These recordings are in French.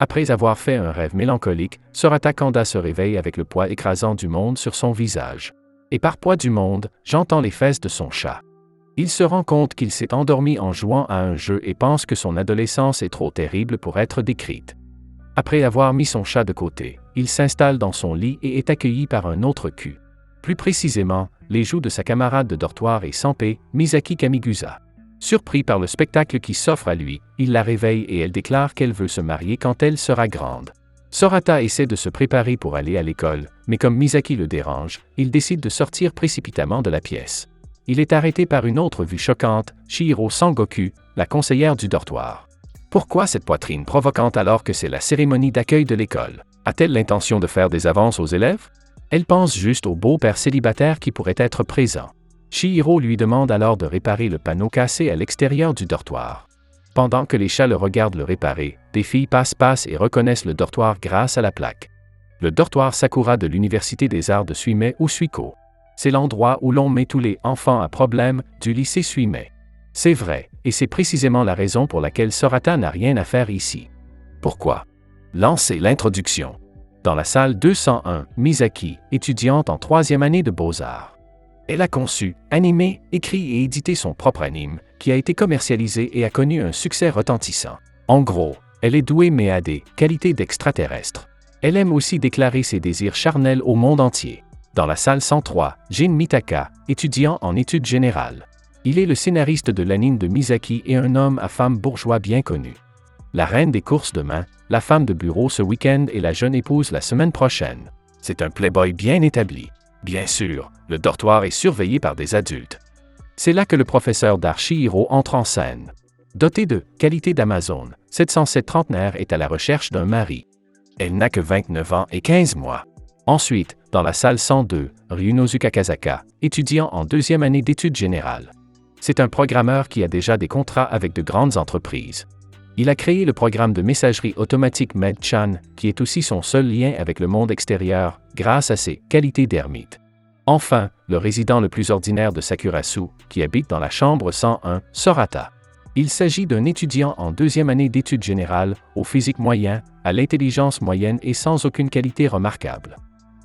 Après avoir fait un rêve mélancolique, Sorata Kanda se réveille avec le poids écrasant du monde sur son visage. Et par poids du monde, j'entends les fesses de son chat. Il se rend compte qu'il s'est endormi en jouant à un jeu et pense que son adolescence est trop terrible pour être décrite. Après avoir mis son chat de côté, il s'installe dans son lit et est accueilli par un autre cul. Plus précisément, les joues de sa camarade de dortoir et sans paix, Misaki Kamigusa. Surpris par le spectacle qui s'offre à lui, il la réveille et elle déclare qu'elle veut se marier quand elle sera grande. Sorata essaie de se préparer pour aller à l'école, mais comme Misaki le dérange, il décide de sortir précipitamment de la pièce. Il est arrêté par une autre vue choquante, Chihiro Sangoku, la conseillère du dortoir. Pourquoi cette poitrine provocante alors que c'est la cérémonie d'accueil de l'école? A-t-elle l'intention de faire des avances aux élèves? Elle pense juste au beau-père célibataire qui pourrait être présent. Chihiro lui demande alors de réparer le panneau cassé à l'extérieur du dortoir. Pendant que les chats le regardent le réparer, des filles passent et reconnaissent le dortoir grâce à la plaque. Le dortoir Sakura de l'Université des Arts de Suimei ou Suiko. C'est l'endroit où l'on met tous les enfants à problème du lycée Suimei. C'est vrai, et c'est précisément la raison pour laquelle Sorata n'a rien à faire ici. Pourquoi? Lancez l'introduction. Dans la salle 201, Misaki, étudiante en 3e année de Beaux-Arts. Elle a conçu, animé, écrit et édité son propre anime, qui a été commercialisé et a connu un succès retentissant. En gros, elle est douée mais a des qualités d'extraterrestre. Elle aime aussi déclarer ses désirs charnels au monde entier. Dans la salle 103, Jin Mitaka, étudiant en études générales. Il est le scénariste de l'anime de Misaki et un homme à femme bourgeois bien connu. La reine des courses demain, la femme de bureau ce week-end et la jeune épouse la semaine prochaine. C'est un playboy bien établi. Bien sûr, le dortoir est surveillé par des adultes. C'est là que le professeur d'art Chihiro entre en scène. Dotée de qualités d'Amazon, cette censée trentenaire est à la recherche d'un mari. Elle n'a que 29 ans et 15 mois. Ensuite, dans la salle 102, Ryunosuke Kazaka, étudiant en 2e année d'études générales. C'est un programmeur qui a déjà des contrats avec de grandes entreprises. Il a créé le programme de messagerie automatique Med-chan, qui est aussi son seul lien avec le monde extérieur, grâce à ses qualités d'ermite. Enfin, le résident le plus ordinaire de Sakurasu, qui habite dans la chambre 101, Sorata. Il s'agit d'un étudiant en 2e année d'études générales, au physique moyen, à l'intelligence moyenne et sans aucune qualité remarquable.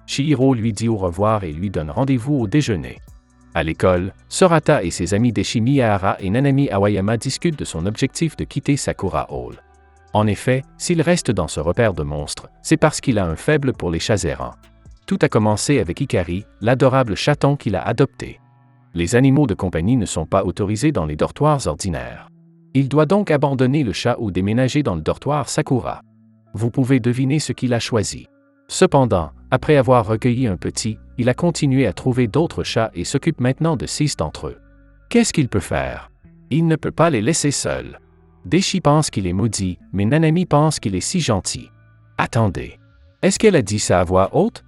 Chihiro lui dit au revoir et lui donne rendez-vous au déjeuner. À l'école, Sorata et ses amis Deshi Miyahara et Nanami Awayama discutent de son objectif de quitter Sakura Hall. En effet, s'il reste dans ce repère de monstres, c'est parce qu'il a un faible pour les chats errants. Tout a commencé avec Ikari, l'adorable chaton qu'il a adopté. Les animaux de compagnie ne sont pas autorisés dans les dortoirs ordinaires. Il doit donc abandonner le chat ou déménager dans le dortoir Sakura. Vous pouvez deviner ce qu'il a choisi. Cependant, après avoir recueilli un petit, il a continué à trouver d'autres chats et s'occupe maintenant de 6 d'entre eux. Qu'est-ce qu'il peut faire? Il ne peut pas les laisser seuls. Deshi pense qu'il est maudit, mais Nanami pense qu'il est si gentil. Attendez. Est-ce qu'elle a dit ça à voix haute?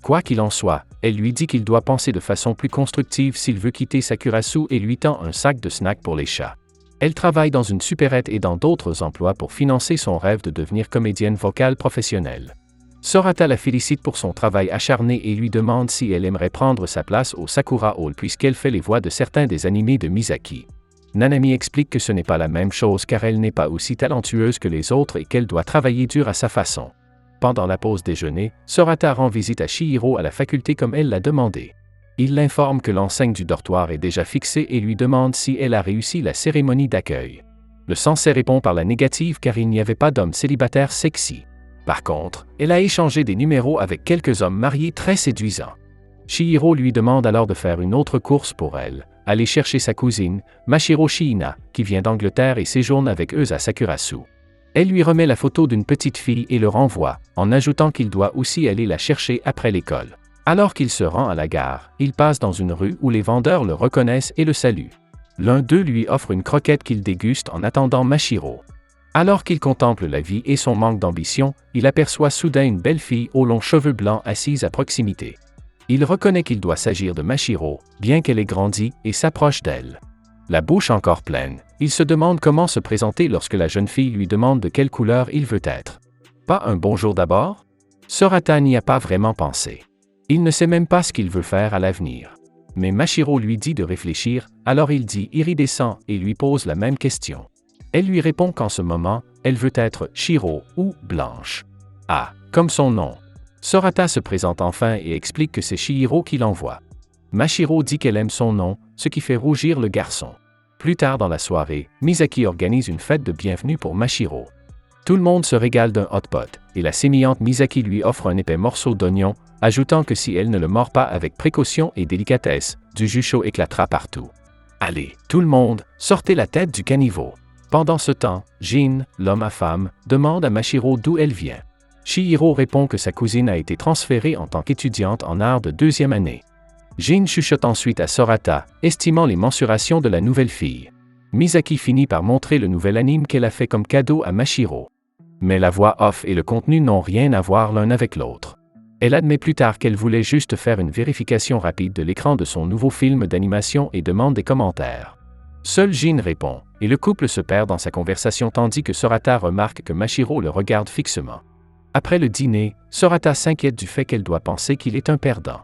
Quoi qu'il en soit, elle lui dit qu'il doit penser de façon plus constructive s'il veut quitter Sakurasu et lui tend un sac de snacks pour les chats. Elle travaille dans une supérette et dans d'autres emplois pour financer son rêve de devenir comédienne vocale professionnelle. Sorata la félicite pour son travail acharné et lui demande si elle aimerait prendre sa place au Sakura Hall puisqu'elle fait les voix de certains des animés de Misaki. Nanami explique que ce n'est pas la même chose car elle n'est pas aussi talentueuse que les autres et qu'elle doit travailler dur à sa façon. Pendant la pause déjeuner, Sorata rend visite à Chihiro à la faculté comme elle l'a demandé. Il l'informe que l'enseigne du dortoir est déjà fixée et lui demande si elle a réussi la cérémonie d'accueil. Le sensei répond par la négative car il n'y avait pas d'homme célibataire sexy. Par contre, elle a échangé des numéros avec quelques hommes mariés très séduisants. Chihiro lui demande alors de faire une autre course pour elle, aller chercher sa cousine, Mashiro Shiina, qui vient d'Angleterre et séjourne avec eux à Sakurasu. Elle lui remet la photo d'une petite fille et le renvoie, en ajoutant qu'il doit aussi aller la chercher après l'école. Alors qu'il se rend à la gare, il passe dans une rue où les vendeurs le reconnaissent et le saluent. L'un d'eux lui offre une croquette qu'il déguste en attendant Mashiro. Alors qu'il contemple la vie et son manque d'ambition, il aperçoit soudain une belle fille aux longs cheveux blancs assise à proximité. Il reconnaît qu'il doit s'agir de Mashiro, bien qu'elle ait grandi, et s'approche d'elle. La bouche encore pleine, il se demande comment se présenter lorsque la jeune fille lui demande de quelle couleur il veut être. Pas un bonjour d'abord? Sorata n'y a pas vraiment pensé. Il ne sait même pas ce qu'il veut faire à l'avenir. Mais Mashiro lui dit de réfléchir, alors il dit iridescent et lui pose la même question. Elle lui répond qu'en ce moment, elle veut être Shiro ou Blanche. Ah, comme son nom. Sorata se présente enfin et explique que c'est Chihiro qui l'envoie. Mashiro dit qu'elle aime son nom, ce qui fait rougir le garçon. Plus tard dans la soirée, Misaki organise une fête de bienvenue pour Mashiro. Tout le monde se régale d'un hot pot, et la sémillante Misaki lui offre un épais morceau d'oignon, ajoutant que si elle ne le mord pas avec précaution et délicatesse, du jus chaud éclatera partout. Allez, tout le monde, sortez la tête du caniveau. Pendant ce temps, Jin, l'homme à femme, demande à Mashiro d'où elle vient. Chihiro répond que sa cousine a été transférée en tant qu'étudiante en art de 2e année. Jin chuchote ensuite à Sorata, estimant les mensurations de la nouvelle fille. Misaki finit par montrer le nouvel anime qu'elle a fait comme cadeau à Mashiro. Mais la voix off et le contenu n'ont rien à voir l'un avec l'autre. Elle admet plus tard qu'elle voulait juste faire une vérification rapide de l'écran de son nouveau film d'animation et demande des commentaires. Seul Jin répond, et le couple se perd dans sa conversation tandis que Sorata remarque que Mashiro le regarde fixement. Après le dîner, Sorata s'inquiète du fait qu'elle doit penser qu'il est un perdant.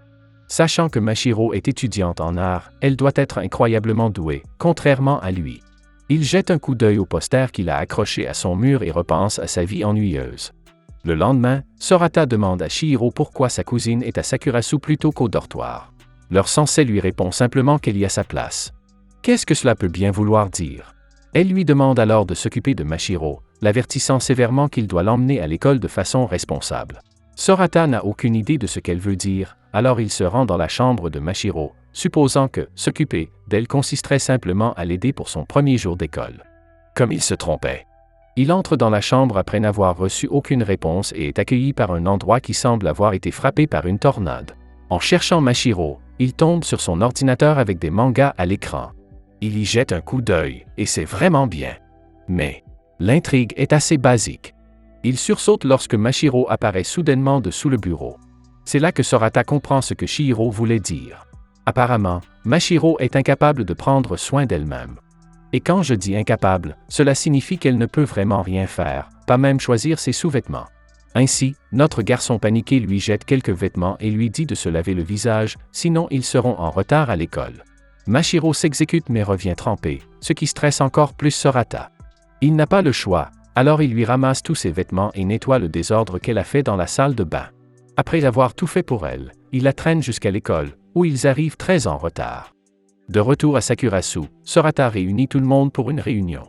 Sachant que Mashiro est étudiante en art, elle doit être incroyablement douée, contrairement à lui. Il jette un coup d'œil au poster qu'il a accroché à son mur et repense à sa vie ennuyeuse. Le lendemain, Sorata demande à Chihiro pourquoi sa cousine est à Sakurasu plutôt qu'au dortoir. Leur sensei lui répond simplement qu'elle y a sa place. Qu'est-ce que cela peut bien vouloir dire? Elle lui demande alors de s'occuper de Mashiro, l'avertissant sévèrement qu'il doit l'emmener à l'école de façon responsable. Sorata n'a aucune idée de ce qu'elle veut dire, alors il se rend dans la chambre de Mashiro, supposant que s'occuper d'elle consisterait simplement à l'aider pour son premier jour d'école. Comme il se trompait. Il entre dans la chambre après n'avoir reçu aucune réponse et est accueilli par un endroit qui semble avoir été frappé par une tornade. En cherchant Mashiro, il tombe sur son ordinateur avec des mangas à l'écran. Il y jette un coup d'œil, et c'est vraiment bien. Mais l'intrigue est assez basique. Il sursaute lorsque Mashiro apparaît soudainement dessous le bureau. C'est là que Sorata comprend ce que Chihiro voulait dire. Apparemment, Mashiro est incapable de prendre soin d'elle-même. Et quand je dis incapable, cela signifie qu'elle ne peut vraiment rien faire, pas même choisir ses sous-vêtements. Ainsi, notre garçon paniqué lui jette quelques vêtements et lui dit de se laver le visage, sinon ils seront en retard à l'école. Mashiro s'exécute mais revient trempé, ce qui stresse encore plus Sorata. Il n'a pas le choix, alors il lui ramasse tous ses vêtements et nettoie le désordre qu'elle a fait dans la salle de bain. Après avoir tout fait pour elle, il la traîne jusqu'à l'école, où ils arrivent très en retard. De retour à Sakurasu, Sorata réunit tout le monde pour une réunion.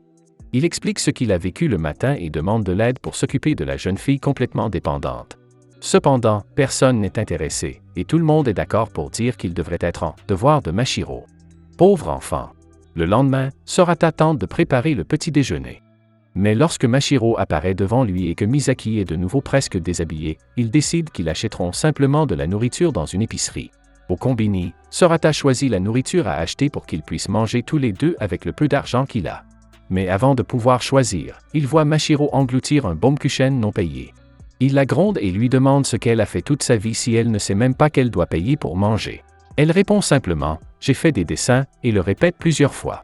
Il explique ce qu'il a vécu le matin et demande de l'aide pour s'occuper de la jeune fille complètement dépendante. Cependant, personne n'est intéressé, et tout le monde est d'accord pour dire qu'il devrait être en devoir de Mashiro. Pauvre enfant. Le lendemain, Sorata tente de préparer le petit déjeuner. Mais lorsque Mashiro apparaît devant lui et que Misaki est de nouveau presque déshabillé, ils décident qu'ils achèteront simplement de la nourriture dans une épicerie. Au combini, Sorata choisit la nourriture à acheter pour qu'ils puissent manger tous les deux avec le peu d'argent qu'il a. Mais avant de pouvoir choisir, il voit Mashiro engloutir un Baumkuchen non payé. Il la gronde et lui demande ce qu'elle a fait toute sa vie si elle ne sait même pas qu'elle doit payer pour manger. Elle répond simplement « J'ai fait des dessins » et le répète plusieurs fois.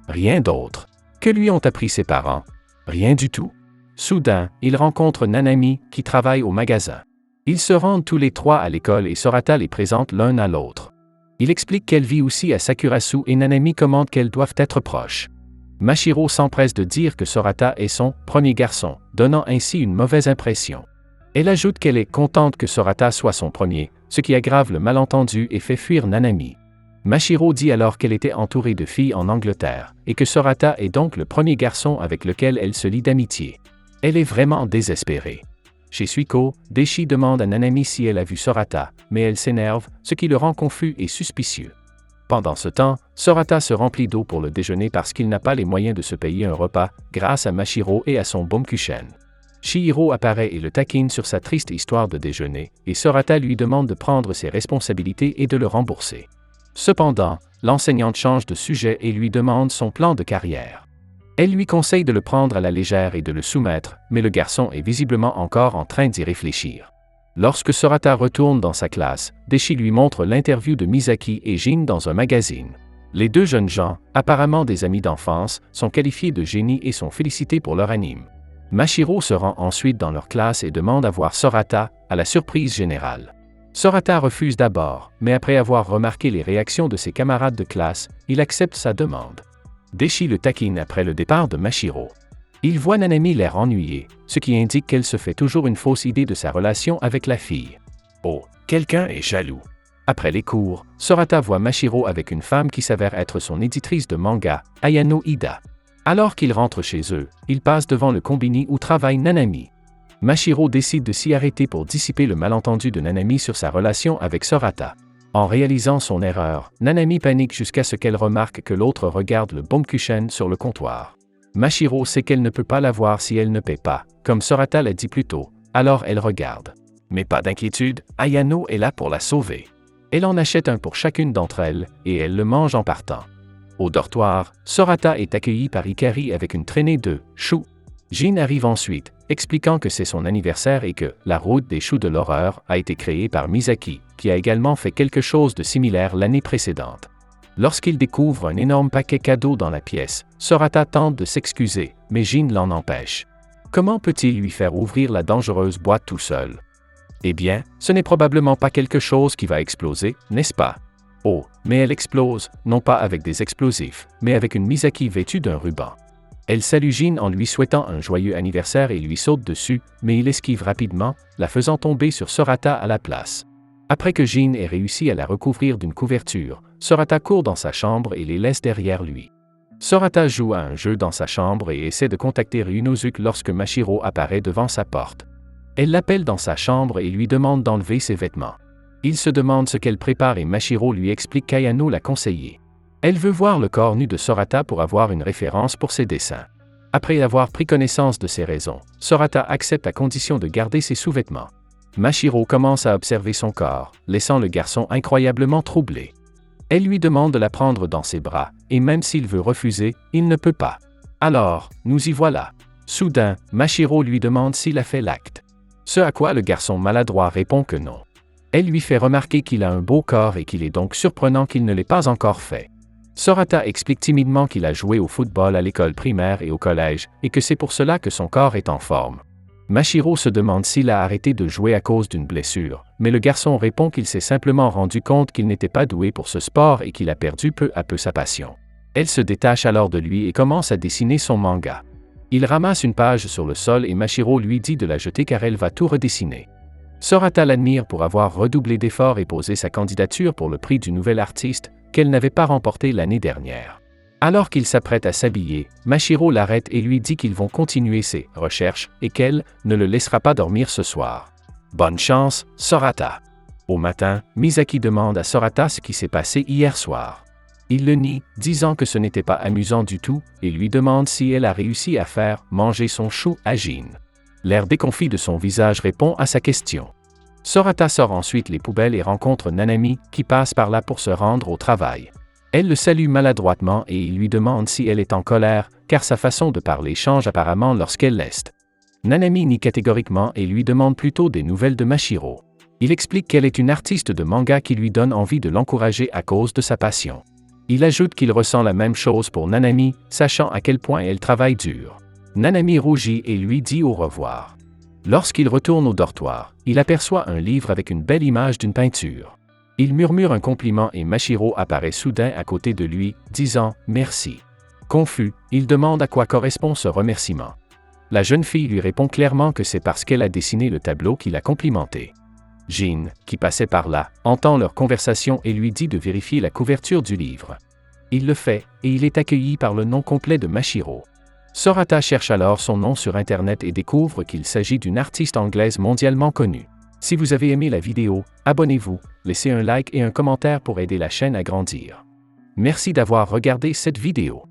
Rien d'autre. Que lui ont appris ses parents? Rien du tout. Soudain, il rencontre Nanami, qui travaille au magasin. Ils se rendent tous les trois à l'école et Sorata les présente l'un à l'autre. Il explique qu'elle vit aussi à Sakurasu et Nanami commande qu'elles doivent être proches. Mashiro s'empresse de dire que Sorata est son premier garçon, donnant ainsi une mauvaise impression. Elle ajoute qu'elle est contente que Sorata soit son premier, ce qui aggrave le malentendu et fait fuir Nanami. Mashiro dit alors qu'elle était entourée de filles en Angleterre, et que Sorata est donc le premier garçon avec lequel elle se lie d'amitié. Elle est vraiment désespérée. Chez Suiko, Deshi demande à Nanami si elle a vu Sorata, mais elle s'énerve, ce qui le rend confus et suspicieux. Pendant ce temps, Sorata se remplit d'eau pour le déjeuner parce qu'il n'a pas les moyens de se payer un repas, grâce à Mashiro et à son Baumkuchen. Chihiro apparaît et le taquine sur sa triste histoire de déjeuner, et Sorata lui demande de prendre ses responsabilités et de le rembourser. Cependant, l'enseignante change de sujet et lui demande son plan de carrière. Elle lui conseille de le prendre à la légère et de le soumettre, mais le garçon est visiblement encore en train d'y réfléchir. Lorsque Sorata retourne dans sa classe, Deshi lui montre l'interview de Misaki et Jin dans un magazine. Les deux jeunes gens, apparemment des amis d'enfance, sont qualifiés de génies et sont félicités pour leur anime. Mashiro se rend ensuite dans leur classe et demande à voir Sorata, à la surprise générale. Sorata refuse d'abord, mais après avoir remarqué les réactions de ses camarades de classe, il accepte sa demande. Deshi le taquine après le départ de Mashiro. Il voit Nanami l'air ennuyée, ce qui indique qu'elle se fait toujours une fausse idée de sa relation avec la fille. Oh, quelqu'un est jaloux. Après les cours, Sorata voit Mashiro avec une femme qui s'avère être son éditrice de manga, Ayano Ida. Alors qu'ils rentrent chez eux, ils passent devant le combini où travaille Nanami. Mashiro décide de s'y arrêter pour dissiper le malentendu de Nanami sur sa relation avec Sorata. En réalisant son erreur, Nanami panique jusqu'à ce qu'elle remarque que l'autre regarde le Bonkushen sur le comptoir. Mashiro sait qu'elle ne peut pas l'avoir si elle ne paie pas, comme Sorata l'a dit plus tôt, alors elle regarde. Mais pas d'inquiétude, Ayano est là pour la sauver. Elle en achète un pour chacune d'entre elles, et elle le mange en partant. Au dortoir, Sorata est accueillie par Hikari avec une traînée de choux. Jin arrive ensuite, expliquant que c'est son anniversaire et que la route des choux de l'horreur a été créée par Misaki, qui a également fait quelque chose de similaire l'année précédente. Lorsqu'il découvre un énorme paquet cadeau dans la pièce, Sorata tente de s'excuser, mais Jin l'en empêche. Comment peut-il lui faire ouvrir la dangereuse boîte tout seul? Eh bien, ce n'est probablement pas quelque chose qui va exploser, n'est-ce pas? Oh, mais elle explose, non pas avec des explosifs, mais avec une Misaki vêtue d'un ruban. Elle salue Jin en lui souhaitant un joyeux anniversaire et lui saute dessus, mais il esquive rapidement, la faisant tomber sur Sorata à la place. Après que Jin ait réussi à la recouvrir d'une couverture, Sorata court dans sa chambre et les laisse derrière lui. Sorata joue à un jeu dans sa chambre et essaie de contacter Ryunosuke lorsque Mashiro apparaît devant sa porte. Elle l'appelle dans sa chambre et lui demande d'enlever ses vêtements. Il se demande ce qu'elle prépare et Mashiro lui explique qu'Ayano l'a conseillé. Elle veut voir le corps nu de Sorata pour avoir une référence pour ses dessins. Après avoir pris connaissance de ses raisons, Sorata accepte à condition de garder ses sous-vêtements. Mashiro commence à observer son corps, laissant le garçon incroyablement troublé. Elle lui demande de la prendre dans ses bras, et même s'il veut refuser, il ne peut pas. Alors, nous y voilà. Soudain, Mashiro lui demande s'il a fait l'acte. Ce à quoi le garçon maladroit répond que non. Elle lui fait remarquer qu'il a un beau corps et qu'il est donc surprenant qu'il ne l'ait pas encore fait. Sorata explique timidement qu'il a joué au football à l'école primaire et au collège, et que c'est pour cela que son corps est en forme. Mashiro se demande s'il a arrêté de jouer à cause d'une blessure, mais le garçon répond qu'il s'est simplement rendu compte qu'il n'était pas doué pour ce sport et qu'il a perdu peu à peu sa passion. Elle se détache alors de lui et commence à dessiner son manga. Il ramasse une page sur le sol et Mashiro lui dit de la jeter car elle va tout redessiner. Sorata l'admire pour avoir redoublé d'efforts et posé sa candidature pour le prix du nouvel artiste, qu'elle n'avait pas remporté l'année dernière. Alors qu'il s'apprête à s'habiller, Mashiro l'arrête et lui dit qu'ils vont continuer ses recherches et qu'elle ne le laissera pas dormir ce soir. Bonne chance, Sorata. Au matin, Misaki demande à Sorata ce qui s'est passé hier soir. Il le nie, disant que ce n'était pas amusant du tout, et lui demande si elle a réussi à faire manger son chou à Jin. L'air déconfit de son visage répond à sa question. Sorata sort ensuite les poubelles et rencontre Nanami, qui passe par là pour se rendre au travail. Elle le salue maladroitement et il lui demande si elle est en colère, car sa façon de parler change apparemment lorsqu'elle l'est. Nanami nie catégoriquement et lui demande plutôt des nouvelles de Mashiro. Il explique qu'elle est une artiste de manga qui lui donne envie de l'encourager à cause de sa passion. Il ajoute qu'il ressent la même chose pour Nanami, sachant à quel point elle travaille dur. Nanami rougit et lui dit au revoir. Lorsqu'il retourne au dortoir, il aperçoit un livre avec une belle image d'une peinture. Il murmure un compliment et Mashiro apparaît soudain à côté de lui, disant « merci ». Confus, il demande à quoi correspond ce remerciement. La jeune fille lui répond clairement que c'est parce qu'elle a dessiné le tableau qu'il a complimenté. Jin, qui passait par là, entend leur conversation et lui dit de vérifier la couverture du livre. Il le fait, et il est accueilli par le nom complet de Mashiro. Sorata cherche alors son nom sur Internet et découvre qu'il s'agit d'une artiste anglaise mondialement connue. Si vous avez aimé la vidéo, abonnez-vous, laissez un like et un commentaire pour aider la chaîne à grandir. Merci d'avoir regardé cette vidéo.